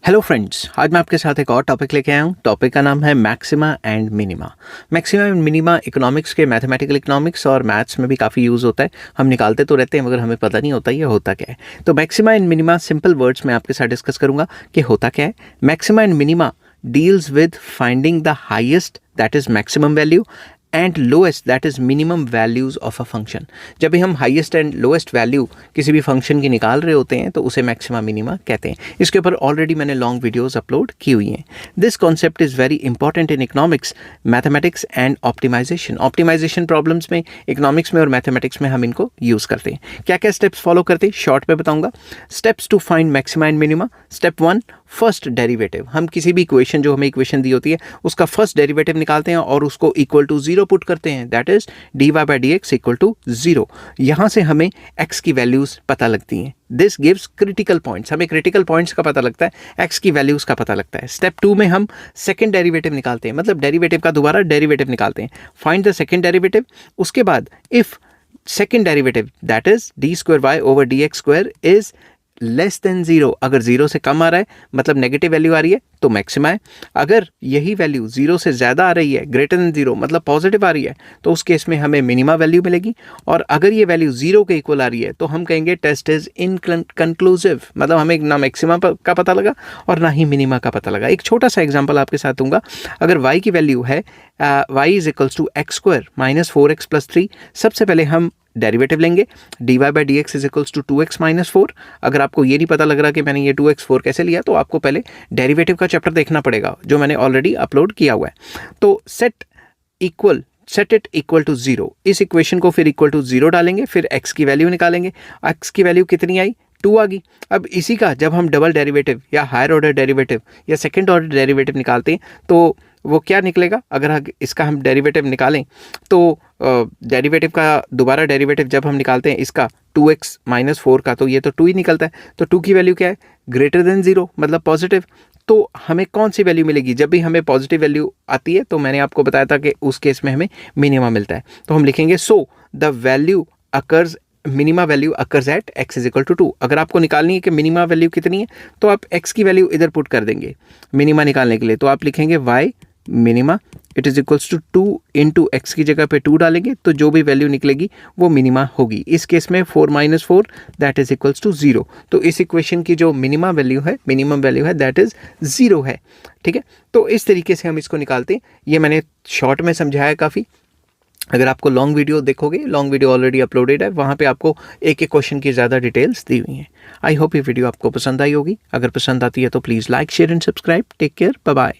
Hello friends, आज मैं आपके साथ एक और टॉपिक लेके आया हूँ। टॉपिक का नाम है maxima and minima. Maxima and minima economics के मैथमेटिकल इकोनॉमिक्स और मैथ्स में भी काफ़ी यूज़ होता है। हम निकालते तो रहते हैं मगर हमें पता नहीं होता ये होता क्या है। तो maxima and minima simple words में आपके साथ डिस्कस करूंगा कि होता क्या है। Maxima and minima deals with finding the highest that is maximum value and lowest that is minimum values of a function. जब भी हम हाईएस्ट एंड लोएस्ट वैल्यू किसी भी फंक्शन की निकाल रहे होते हैं तो उसे मैक्सिमा मिनिमा कहते हैं। इसके ऊपर ऑलरेडी मैंने लॉन्ग वीडियोस अपलोड की हुई हैं। This concept is very important in economics, mathematics and optimisation. Optimisation problems में इकोनॉमिक्स में और मैथमेटिक्स में हम इनको यूज़ करते हैं। क्या क्या स्टेप्स फॉलो करते हैं शॉर्ट में बताऊंगा। Steps to find maxima and minima. Step 1, first derivative. हम किसी भी इक्वेशन जो हमें इक्वेशन दी होती है उसका फर्स्ट डेरिवेटिव निकालते हैं और उसको इक्वल टू जीरो पुट करते हैं। That is dy by d x equal to zero. यहाँ से हमें x की वैल्यूज पता लगती हैं। This gives critical points. हमें क्रिटिकल पॉइंट्स का पता लगता है, x की वैल्यूज का पता लगता है। स्टेप 2 में हम सेकंड डेरिवेटिव निकालते हैं, मतलब डेरिवेटिव का दोबारा डेरिवेटिव निकालते हैं। Find the second derivative. उसके बाद if second derivative that is d square y over d x square is less than zero, अगर जीरो से कम आ रहा है मतलब नेगेटिव वैल्यू आ रही है तो मैक्सिमा है। अगर यही वैल्यू जीरो से ज़्यादा आ रही है, ग्रेटर देन जीरो मतलब पॉजिटिव आ रही है, तो उस केस में हमें मिनिमा वैल्यू मिलेगी। और अगर ये वैल्यू जीरो के इक्वल आ रही है तो हम कहेंगे टेस्ट इज इनकंक्लूसिव, मतलब हमें ना मैक्सिमा का पता लगा और ना ही मिनिमा का पता लगा। एक छोटा सा एग्जाम्पल आपके साथ दूंगा। अगर y की वैल्यू है y is equals to x square minus 4x plus 3, सबसे पहले हम डेरिवेटिव लेंगे dy by d x is equals to 2x minus 4। अगर आपको ये नहीं पता लग रहा कि मैंने ये 2x 4 कैसे लिया तो आपको पहले डेरिवेटिव का चैप्टर देखना पड़ेगा जो मैंने ऑलरेडी अपलोड किया हुआ है। तो set it equal to zero. इस इक्वेशन को फिर इक्वल टू जीरो डालेंगे, फिर x की वैल्यू निकालेंगे। x की वैल्यू कितनी आई? 2 आ गई। अब इसी का जब हम डबल डेरिवेटिव या हायर ऑर्डर डेरिवेटिव या सेकेंड ऑर्डर डेरिवेटिव निकालते हैं तो वो क्या निकलेगा? अगर इसका हम डेरिवेटिव निकालें तो डेरिवेटिव का दोबारा डेरिवेटिव जब हम निकालते हैं इसका 2x माइनस 4 का, तो ये तो 2 ही निकलता है। तो 2 की वैल्यू क्या है? ग्रेटर देन जीरो मतलब पॉजिटिव। तो हमें कौन सी वैल्यू मिलेगी? जब भी हमें पॉजिटिव वैल्यू आती है तो मैंने आपको बताया था कि उस केस में हमें मिनिमा मिलता है। तो हम लिखेंगे so the value occurs minima value occurs at x is equal to 2। अगर आपको निकालनी है कि मिनिमा वैल्यू कितनी है तो आप x की वैल्यू इधर पुट कर देंगे मिनिमा निकालने के लिए। तो आप लिखेंगे y minima it is equals to 2 into x की जगह पे 2 डालेंगे तो जो भी वैल्यू निकलेगी वो मिनिमा होगी। इस केस में 4 minus 4 that is equals to 0। तो इस इक्वेशन की जो मिनिमम वैल्यू है दैट इज 0 है। ठीक है, तो इस तरीके से हम इसको निकालते हैं। ये मैंने शॉर्ट में समझाया काफ़ी। अगर आपको लॉन्ग वीडियो देखोगे, लॉन्ग वीडियो ऑलरेडी अपलोडेड है, वहाँ पे आपको एक एक क्वेश्चन की ज़्यादा डिटेल्स दी हुई हैं। आई होप ये वीडियो आपको पसंद आई होगी। अगर पसंद आती है तो please like share and subscribe. Take care, bye bye.